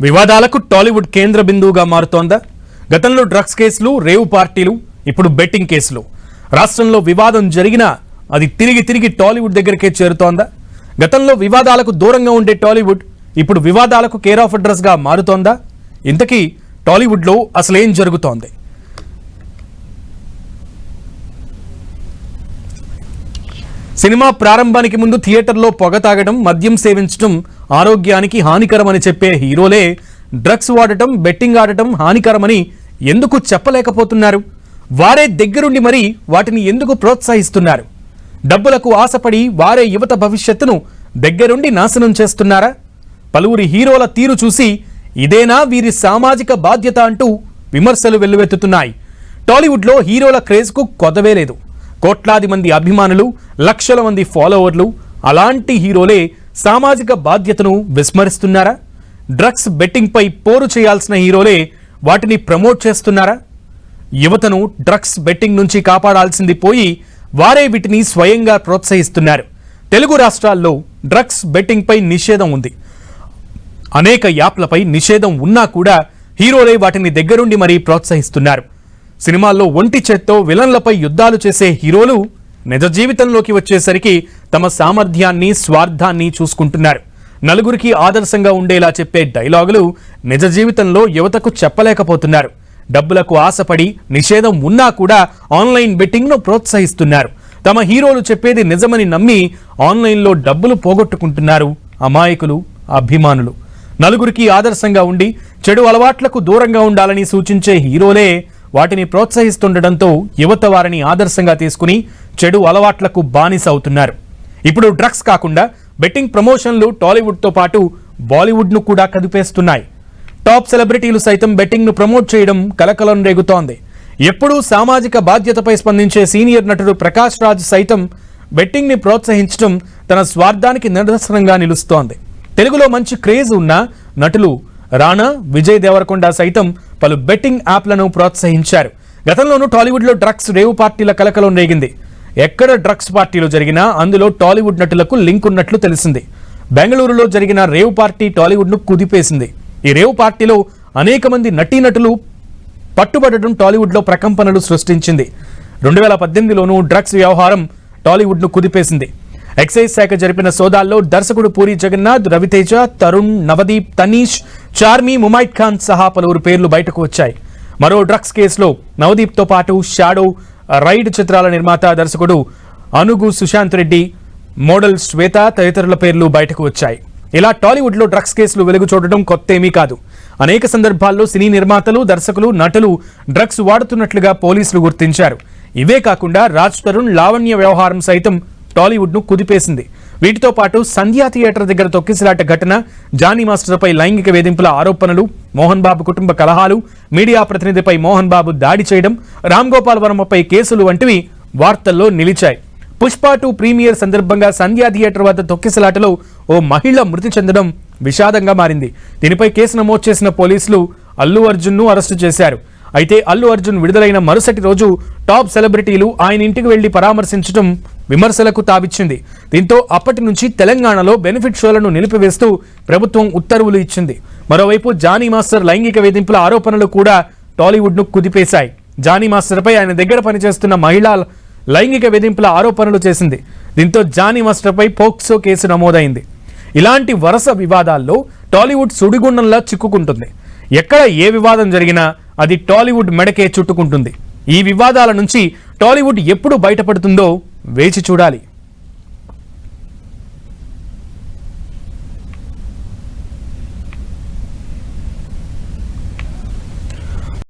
వివాదాలకు టాలీవుడ్ కేంద్ర బిందువుగా మారుతోందా? గతంలో డ్రగ్స్ కేసులు, రేవ్ పార్టీలు, ఇప్పుడు బెట్టింగ్ కేసులు. రాష్ట్రంలో వివాదం జరిగినా అది తిరిగి తిరిగి టాలీవుడ్ దగ్గరికే చేరుతోందా? గతంలో వివాదాలకు దూరంగా ఉండే టాలీవుడ్ ఇప్పుడు వివాదాలకు కేర్ ఆఫ్ అడ్రస్ గా మారుతోందా? ఇంతకీ టాలీవుడ్లో అసలేం జరుగుతోంది? సినిమా ప్రారంభానికి ముందు థియేటర్లో పొగ తాగడం, మద్యం సేవించడం ఆరోగ్యానికి హానికరమని చెప్పే హీరోలే డ్రగ్స్ వాడటం, బెట్టింగ్ ఆడటం హానికరమని ఎందుకు చెప్పలేకపోతున్నారు? వారే దగ్గరుండి మరి వాటిని ఎందుకు ప్రోత్సహిస్తున్నారు? డబ్బులకు ఆశపడి వారే యువత భవిష్యత్తును దగ్గరుండి నాశనం చేస్తున్నారా? పలువురి హీరోల తీరు చూసి ఇదేనా వీరి సామాజిక బాధ్యత అంటూ విమర్శలు వెల్లువెత్తుతున్నాయి. టాలీవుడ్లో హీరోల క్రేజ్కు కొదవే లేదు. కోట్లాది మంది అభిమానులు, లక్షల మంది ఫాలోవర్లు. అలాంటి హీరోలే సామాజిక బాధ్యతను విస్మరిస్తున్నారా? డ్రగ్స్ బెట్టింగ్ పై పోరు చేయాల్సిన హీరోలే వాటిని ప్రమోట్ చేస్తున్నారా? యువతను డ్రగ్స్ బెట్టింగ్ నుంచి కాపాడాల్సింది పోయి వారే వీటిని స్వయంగా ప్రోత్సహిస్తున్నారు. తెలుగు రాష్ట్రాల్లో డ్రగ్స్ బెట్టింగ్ పై నిషేధం ఉంది. అనేక యాప్లపై నిషేధం ఉన్నా కూడా హీరోలే వాటిని దగ్గరుండి మరీ ప్రోత్సహిస్తున్నారు. సినిమాల్లో ఒంటి చేత్తో విలన్లపై యుద్ధాలు చేసే హీరోలు నిజ జీవితంలోకి వచ్చేసరికి తమ సామర్థ్యాన్ని, స్వార్థాన్ని చూసుకుంటున్నారు. నలుగురికి ఆదర్శంగా ఉండేలా చెప్పే డైలాగులు నిజ జీవితంలో యువతకు చెప్పలేకపోతున్నారు. డబ్బులకు ఆశపడి నిషేధం ఉన్నా కూడా ఆన్లైన్ బెట్టింగ్ను ప్రోత్సహిస్తున్నారు. తమ హీరోలు చెప్పేది నిజమని నమ్మి ఆన్లైన్లో డబ్బులు పోగొట్టుకుంటున్నారు అమాయకులు, అభిమానులు. నలుగురికి ఆదర్శంగా ఉండి చెడు అలవాట్లకు దూరంగా ఉండాలని సూచించే హీరోలే వాటిని ప్రోత్సహిస్తుండటంతో యువత వారిని ఆదర్శంగా తీసుకుని చెడు అలవాట్లకు బానిస అవుతున్నారు. ఇప్పుడు డ్రగ్స్ కాకుండా బెట్టింగ్ ప్రమోషన్లు టాలీవుడ్తో పాటు బాలీవుడ్ను కూడా కదిపేస్తున్నాయి. టాప్ సెలబ్రిటీలు సైతం బెట్టింగ్ను ప్రమోట్ చేయడం కలకలం రేగుతోంది. ఎప్పుడూ సామాజిక బాధ్యతపై స్పందించే సీనియర్ నటుడు ప్రకాష్ రాజ్ సైతం బెట్టింగ్ని ప్రోత్సహించడం తన స్వార్థానికి నిదర్శనంగా నిలుస్తోంది. తెలుగులో మంచి క్రేజ్ ఉన్న నటులు రానా, విజయ్ దేవరకొండ సైతం పలు బెట్టింగ్ యాప్లను ప్రోత్సహించారు. గతంలోనూ టాలీవుడ్లో డ్రగ్స్, రేవ్ పార్టీల కలకలం రేగింది. ఎక్కడ డ్రగ్స్ పార్టీలు జరిగినా అందులో టాలీవుడ్ నటులకు లింక్ ఉన్నట్లు తెలిసింది. బెంగళూరులో జరిగిన రేవ్ పార్టీ టాలీవుడ్ను కుదిపేసింది. ఈ రేవ్ పార్టీలో అనేక మంది నటీనటులు పట్టుబడడం టాలీవుడ్లో ప్రకంపనలు సృష్టించింది. 2018లోనూ డ్రగ్స్ వ్యవహారం టాలీవుడ్ను కుదిపేసింది. ఎక్సైజ్ శాఖ జరిపిన సోదాల్లో దర్శకుడు పూరి జగన్నాథ్, రవితేజ, తరుణ్, నవదీప్, తనీష్, చార్మి, ముమైత్ ఖాన్ సహా పలువురు పేర్లు బయటకు వచ్చాయి. మరో డ్రగ్స్ కేసులో నవదీప్తో పాటు షాడో, రైడ్ చిత్రాల నిర్మాత, దర్శకుడు అనుగు సుశాంత్ రెడ్డి, మోడల్ శ్వేత తదితరుల పేర్లు బయటకు వచ్చాయి. ఇలా టాలీవుడ్లో డ్రగ్స్ కేసులు వెలుగు చూడడం కొత్తేమీ కాదు. అనేక సందర్భాల్లో సినీ నిర్మాతలు, దర్శకులు, నటులు డ్రగ్స్ వాడుతున్నట్లుగా పోలీసులు గుర్తించారు. ఇవే కాకుండా రాజ్ తరుణ్, లావణ్య వ్యవహారం సైతం టాలీవుడ్ను కుదిపేసింది. వీటితో పాటు సంధ్యా థియేటర్ దగ్గర తొక్కిసలాట ఘటన, జానీ మాస్టర్పై లైంగిక వేధింపుల ఆరోపణలు, మోహన్ బాబు కుటుంబ కలహాలు, మీడియా ప్రతినిధిపై మోహన్ బాబు దాడి చేయడం, రామ్ గోపాల్ వర్మపై కేసులు వంటివి వార్తల్లో నిలిచాయి. పుష్ప 2 ప్రీమియర్ సందర్భంగా సంధ్యా థియేటర్ వద్ద తొక్కిసలాటలో ఓ మహిళ మృతి చెందడం విషాదంగా మారింది. దీనిపై కేసు నమోదు చేసిన పోలీసులు అల్లు అర్జున్ను అరెస్టు చేశారు. అయితే అల్లు అర్జున్ విడుదలైన మరుసటి రోజు టాప్ సెలబ్రిటీలు ఆయన ఇంటికి వెళ్లి పరామర్శించడం విమర్శలకు తావిచ్చింది. దీంతో అప్పటి నుంచి తెలంగాణలో బెనిఫిట్ షోలను నిలిపివేస్తూ ప్రభుత్వం ఉత్తర్వులు ఇచ్చింది. మరోవైపు జానీ మాస్టర్ లైంగిక వేధింపుల ఆరోపణలు కూడా టాలీవుడ్ను కుదిపేశాయి. జానీ మాస్టర్పై ఆయన దగ్గర పనిచేస్తున్న మహిళ లైంగిక వేధింపుల ఆరోపణలు చేసింది. దీంతో జానీ మాస్టర్పై పోక్సో కేసు నమోదైంది. ఇలాంటి వరుస వివాదాల్లో టాలీవుడ్ సుడిగుండంలా చిక్కుకుంటుంది. ఎక్కడ ఏ వివాదం జరిగినా అది టాలీవుడ్ మెడకే చుట్టుకుంటుంది. ఈ వివాదాల నుంచి టాలీవుడ్ ఎప్పుడు బయటపడుతుందో వేచి చూడాలి.